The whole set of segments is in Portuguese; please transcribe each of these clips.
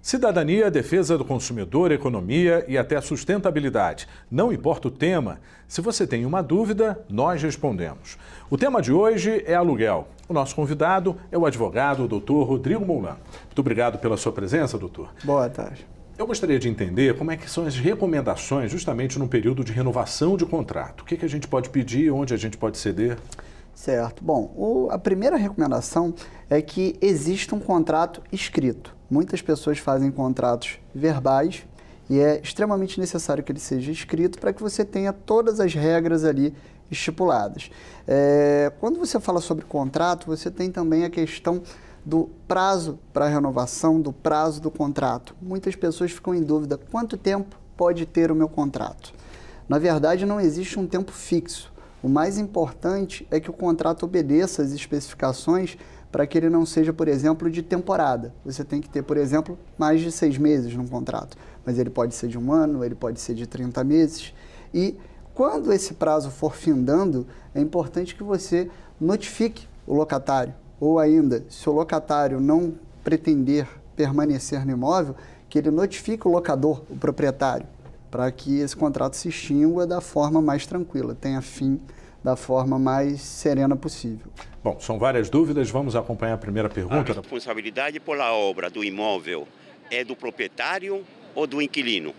Cidadania, defesa do consumidor, economia e até sustentabilidade. Não importa o tema, se você tem uma dúvida, nós respondemos. O tema de hoje é aluguel. O nosso convidado é o advogado Dr. Rodrigo Moulan. Muito obrigado pela sua presença, doutor. Boa tarde. Eu gostaria de entender como é que são as recomendações justamente no período de renovação de contrato. O que a gente pode pedir, onde a gente pode ceder? Certo. Bom, a primeira recomendação é que exista um contrato escrito. Muitas pessoas fazem contratos verbais e é extremamente necessário que ele seja escrito para que você tenha todas as regras ali estipuladas. Quando você fala sobre contrato, você tem também a questão do prazo para renovação, do prazo do contrato. Muitas pessoas ficam em dúvida, quanto tempo pode ter o meu contrato? Na verdade, não existe um tempo fixo. O mais importante é que o contrato obedeça às especificações para que ele não seja, por exemplo, de temporada. Você tem que ter, por exemplo, mais de 6 meses num contrato, mas ele pode ser de 1 ano, ele pode ser de 30 meses. E quando esse prazo for findando, é importante que você notifique o locatário, ou ainda, se o locatário não pretender permanecer no imóvel, que ele notifique o locador, o proprietário, para que esse contrato se extingua da forma mais tranquila, tenha fim da forma mais serena possível. Bom, são várias dúvidas, vamos acompanhar a primeira pergunta. A responsabilidade pela obra do imóvel é do proprietário ou do inquilino?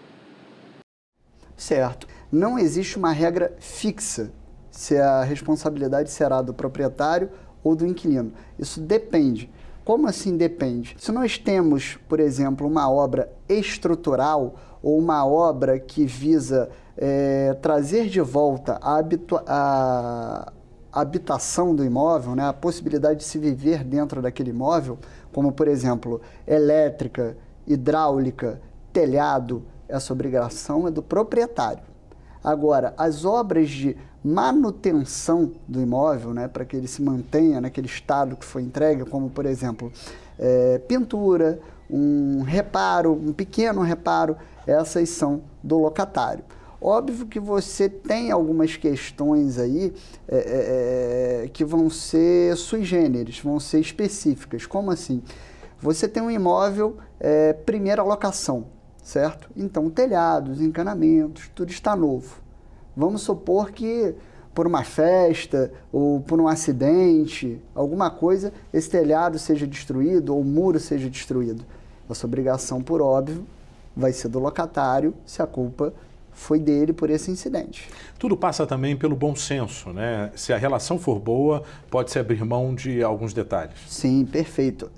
Certo. Não existe uma regra fixa se a responsabilidade será do proprietário ou do inquilino. Isso depende. Como assim depende? Se nós temos, por exemplo, uma obra estrutural ou uma obra que visa trazer de volta a habitação do imóvel, né, a possibilidade de se viver dentro daquele imóvel, como, por exemplo, elétrica, hidráulica, telhado, essa obrigação é do proprietário. Agora, as obras de manutenção do imóvel, né, para que ele se mantenha naquele estado que foi entregue, como, por exemplo, pintura, um reparo, um pequeno reparo, essas são do locatário. Óbvio que você tem algumas questões aí que vão ser sui generis, vão ser específicas. Como assim? Você tem um imóvel, primeira locação, certo? Então, telhados, encanamentos, tudo está novo. Vamos supor que por uma festa ou por um acidente, alguma coisa, esse telhado seja destruído ou o muro seja destruído. Essa obrigação, por óbvio, vai ser do locatário se a culpa foi dele por esse incidente. Tudo passa também pelo bom senso, né? Se a relação for boa, pode-se abrir mão de alguns detalhes. Sim, perfeito.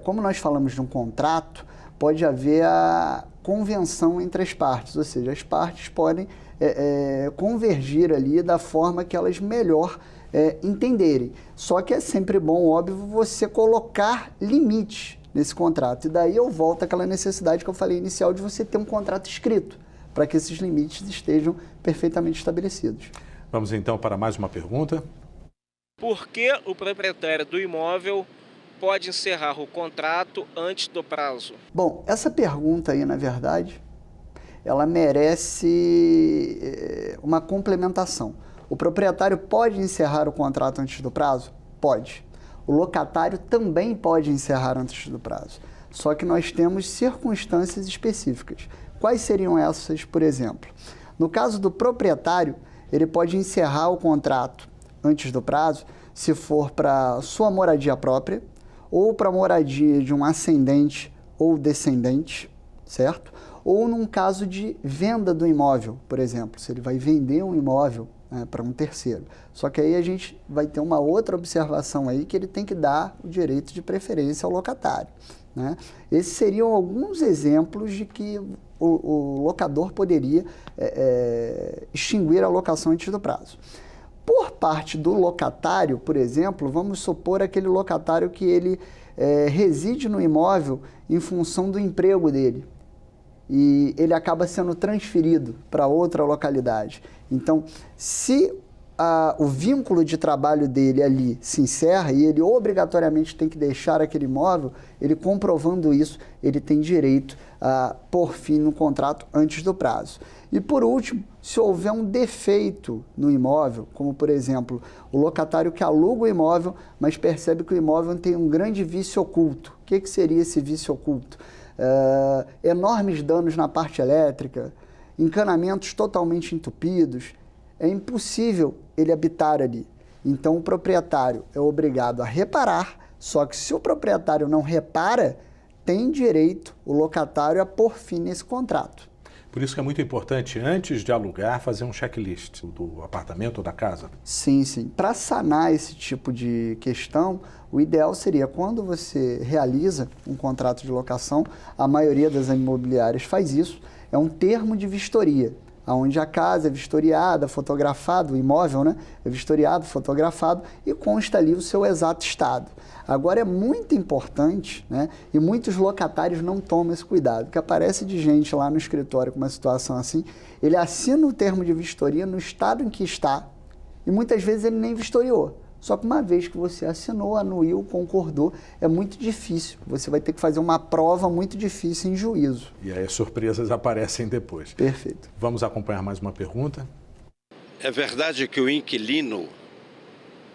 Como nós falamos de um contrato, pode haver a convenção entre as partes, ou seja, as partes podem convergir ali da forma que elas melhor entenderem. Só que é sempre bom, óbvio, você colocar limites nesse contrato. E daí eu volto àquela necessidade que eu falei inicial de você ter um contrato escrito, para que esses limites estejam perfeitamente estabelecidos. Vamos então para mais uma pergunta. Por que o proprietário do imóvel pode encerrar o contrato antes do prazo? Bom, essa pergunta aí, na verdade, ela merece uma complementação. O proprietário pode encerrar o contrato antes do prazo? Pode. O locatário também pode encerrar antes do prazo. Só que nós temos circunstâncias específicas. Quais seriam essas, por exemplo? No caso do proprietário, ele pode encerrar o contrato antes do prazo se for para sua moradia própria ou para a moradia de um ascendente ou descendente, certo? Ou num caso de venda do imóvel, por exemplo, se ele vai vender um imóvel para um terceiro. Só que aí a gente vai ter uma outra observação aí que ele tem que dar o direito de preferência ao locatário, né? Esses seriam alguns exemplos de que o locador poderia extinguir a locação antes do prazo. Por parte do locatário, por exemplo, vamos supor aquele locatário que ele reside no imóvel em função do emprego dele e ele acaba sendo transferido para outra localidade. Então, se o vínculo de trabalho dele ali se encerra e ele obrigatoriamente tem que deixar aquele imóvel, ele comprovando isso, ele tem direito a pôr fim no contrato antes do prazo. E por último, se houver um defeito no imóvel, como por exemplo, o locatário que aluga o imóvel, mas percebe que o imóvel tem um grande vício oculto. O que seria esse vício oculto? enormes danos na parte elétrica, encanamentos totalmente entupidos, é impossível ele habitar ali. Então o proprietário é obrigado a reparar, só que se o proprietário não repara, tem direito o locatário a pôr fim nesse contrato. Por isso que é muito importante, antes de alugar, fazer um checklist do apartamento ou da casa. Sim, sim. Para sanar esse tipo de questão, o ideal seria, quando você realiza um contrato de locação, a maioria das imobiliárias faz isso, é um termo de vistoria, onde a casa é vistoriada, fotografado, o imóvel, né, é vistoriado, fotografado e consta ali o seu exato estado. Agora é muito importante, né, e muitos locatários não tomam esse cuidado, que aparece de gente lá no escritório com uma situação assim, ele assina o termo de vistoria no estado em que está e muitas vezes ele nem vistoriou. Só que uma vez que você assinou, anuiu, concordou, é muito difícil. Você vai ter que fazer uma prova muito difícil em juízo. E aí as surpresas aparecem depois. Perfeito. Vamos acompanhar mais uma pergunta? É verdade que o inquilino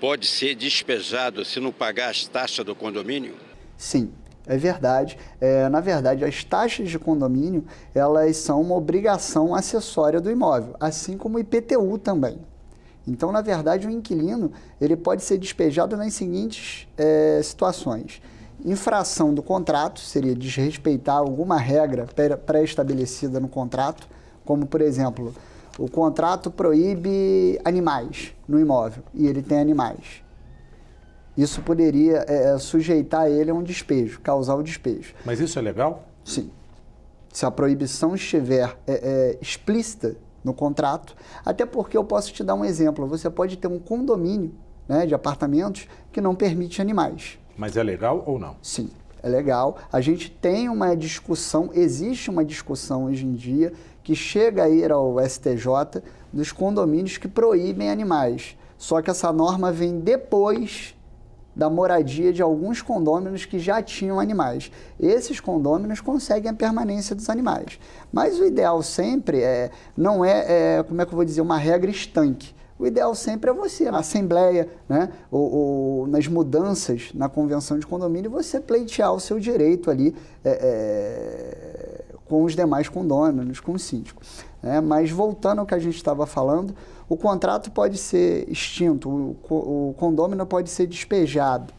pode ser despejado se não pagar as taxas do condomínio? Sim, é verdade. Na verdade, as taxas de condomínio, elas são uma obrigação acessória do imóvel, assim como o IPTU também. Então, na verdade, o inquilino ele pode ser despejado nas seguintes situações. Infração do contrato, seria desrespeitar alguma regra pré-estabelecida no contrato, como, por exemplo, o contrato proíbe animais no imóvel e ele tem animais. Isso poderia sujeitar ele a um despejo, causar o despejo. Mas isso é legal? Sim. Se a proibição estiver explícita no contrato, até porque eu posso te dar um exemplo, você pode ter um condomínio, né, de apartamentos que não permite animais. Mas é legal ou não? Sim, é legal. A gente tem uma discussão, existe uma discussão hoje em dia que chega a ir ao STJ dos condomínios que proíbem animais. Só que essa norma vem depois da moradia de alguns condôminos que já tinham animais. Esses condôminos conseguem a permanência dos animais. Mas o ideal sempre não é, como é que eu vou dizer, uma regra estanque. O ideal sempre é você, na assembleia, né, ou nas mudanças na convenção de condomínio, você pleitear o seu direito ali com os demais condôminos, com o síndico. Mas voltando ao que a gente estava falando, o contrato pode ser extinto, o condômino pode ser despejado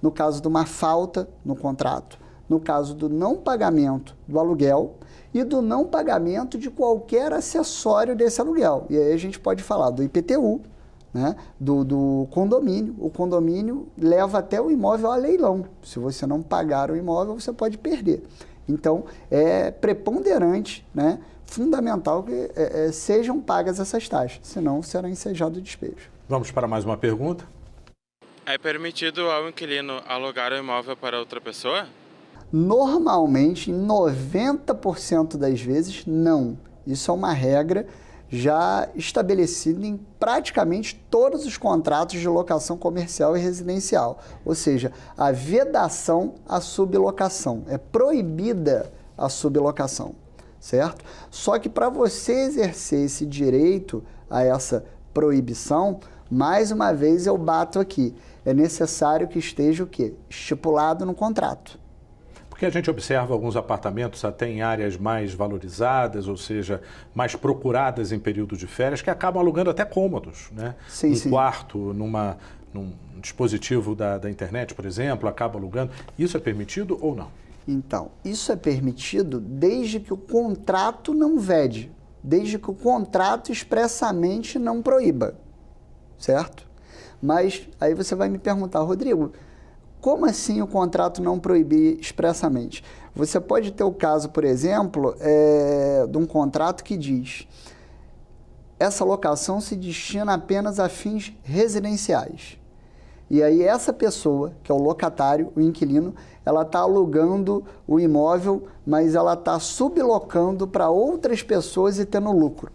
no caso de uma falta no contrato, no caso do não pagamento do aluguel e do não pagamento de qualquer acessório desse aluguel. E aí a gente pode falar do IPTU, né, do condomínio. O condomínio leva até o imóvel a leilão. Se você não pagar o imóvel, você pode perder. Então, é preponderante, né, fundamental que sejam pagas essas taxas, senão será ensejado o despejo. Vamos para mais uma pergunta? É permitido ao inquilino alugar o imóvel para outra pessoa? Normalmente, em 90% das vezes, não. Isso é uma regra já estabelecida em praticamente todos os contratos de locação comercial e residencial. Ou seja, a vedação à sublocação. É proibida a sublocação, certo? Só que para você exercer esse direito a essa proibição, mais uma vez eu bato aqui, é necessário que esteja o quê? Estipulado no contrato. Porque a gente observa alguns apartamentos até em áreas mais valorizadas, ou seja, mais procuradas em período de férias, que acabam alugando até cômodos, né? Sim, sim. Quarto, num dispositivo da internet, por exemplo, acaba alugando. Isso é permitido ou não? Então, isso é permitido desde que o contrato não vede, desde que o contrato expressamente não proíba, certo? Mas aí você vai me perguntar, Rodrigo, como assim o contrato não proibir expressamente? Você pode ter o caso, por exemplo, de um contrato que diz: essa locação se destina apenas a fins residenciais. E aí essa pessoa, que é o locatário, o inquilino, ela está alugando o imóvel, mas ela está sublocando para outras pessoas e tendo lucro.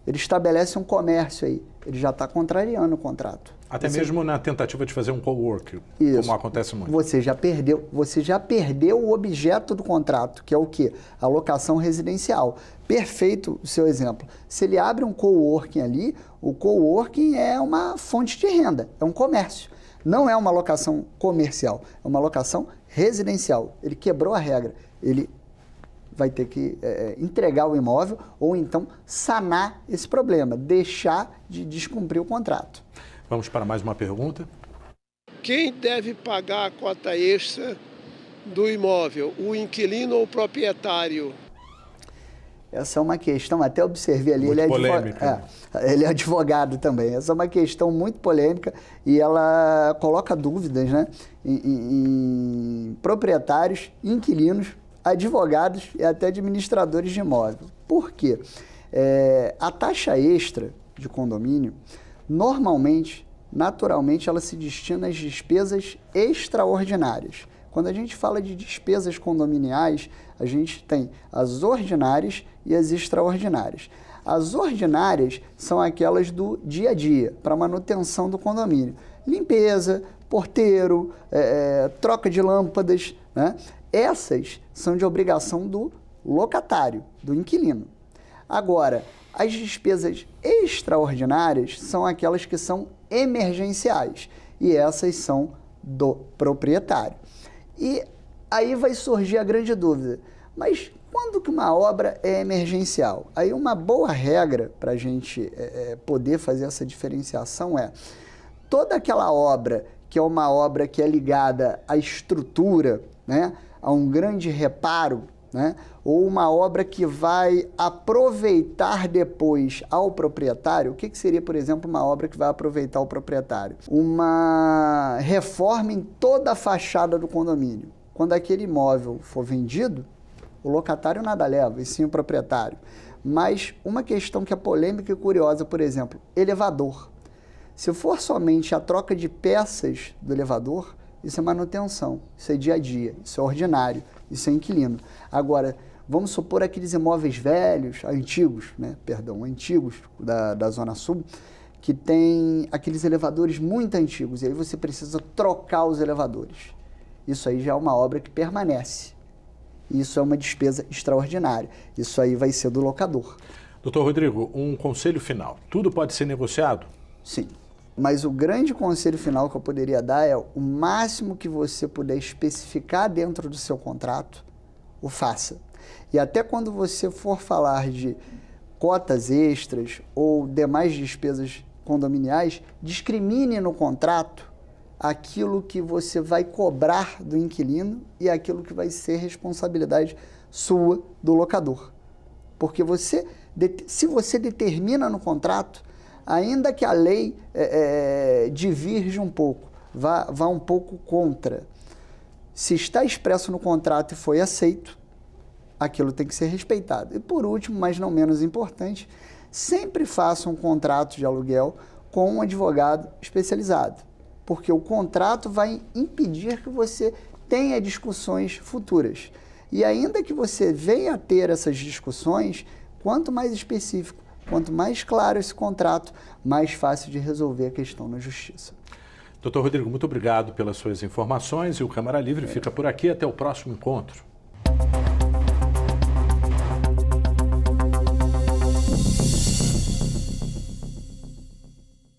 Ele estabelece um comércio aí, ele já está contrariando o contrato. Até mesmo na tentativa de fazer um co-work, como acontece muito. Você já perdeu o objeto do contrato, que é o quê? A locação residencial. Perfeito o seu exemplo. Se ele abre um coworking ali, o coworking é uma fonte de renda, é um comércio. Não é uma locação comercial, é uma locação residencial. Ele quebrou a regra, ele vai ter que entregar o imóvel ou então sanar esse problema, deixar de descumprir o contrato. Vamos para mais uma pergunta. Quem deve pagar a cota extra do imóvel, o inquilino ou o proprietário? Essa é uma questão, até observei ali, muito polêmica. Ele é advogado também. Essa é uma questão muito polêmica e ela coloca dúvidas, né, em proprietários, inquilinos, advogados e até administradores de imóvel. Por quê? A taxa extra de condomínio, normalmente, naturalmente, ela se destina às despesas extraordinárias. Quando a gente fala de despesas condominiais, a gente tem as ordinárias e as extraordinárias. As ordinárias são aquelas do dia a dia, para manutenção do condomínio. Limpeza, porteiro, troca de lâmpadas, né? Essas são de obrigação do locatário, do inquilino. Agora, as despesas extraordinárias são aquelas que são emergenciais e essas são do proprietário. E aí vai surgir a grande dúvida, mas quando que uma obra é emergencial? Aí uma boa regra para a gente poder fazer essa diferenciação é toda aquela obra que é uma obra que é ligada à estrutura, né, a um grande reparo, né, ou uma obra que vai aproveitar depois ao proprietário. O que seria, por exemplo, uma obra que vai aproveitar ao proprietário? Uma reforma em toda a fachada do condomínio. Quando aquele imóvel for vendido, o locatário nada leva, e sim o proprietário. Mas uma questão que é polêmica e curiosa, por exemplo, elevador. Se for somente a troca de peças do elevador, isso é manutenção, isso é dia a dia, isso é ordinário, isso é inquilino. Agora, vamos supor aqueles imóveis velhos, antigos da Zona Sul, que tem aqueles elevadores muito antigos, e aí você precisa trocar os elevadores. Isso aí já é uma obra que permanece. Isso é uma despesa extraordinária. Isso aí vai ser do locador. Doutor Rodrigo, um conselho final. Tudo pode ser negociado? Sim. Mas o grande conselho final que eu poderia dar é o máximo que você puder especificar dentro do seu contrato, o faça. E até quando você for falar de cotas extras ou demais despesas condominiais, discrimine no contrato aquilo que você vai cobrar do inquilino e aquilo que vai ser responsabilidade sua do locador. Porque se você determina no contrato, ainda que a lei divirja um pouco, vá um pouco contra, se está expresso no contrato e foi aceito, aquilo tem que ser respeitado. E por último, mas não menos importante, sempre faça um contrato de aluguel com um advogado especializado, porque o contrato vai impedir que você tenha discussões futuras. E ainda que você venha a ter essas discussões, quanto mais específico, quanto mais claro esse contrato, mais fácil de resolver a questão na justiça. Doutor Rodrigo, muito obrigado pelas suas informações e o Câmara Livre fica por aqui. Até o próximo encontro.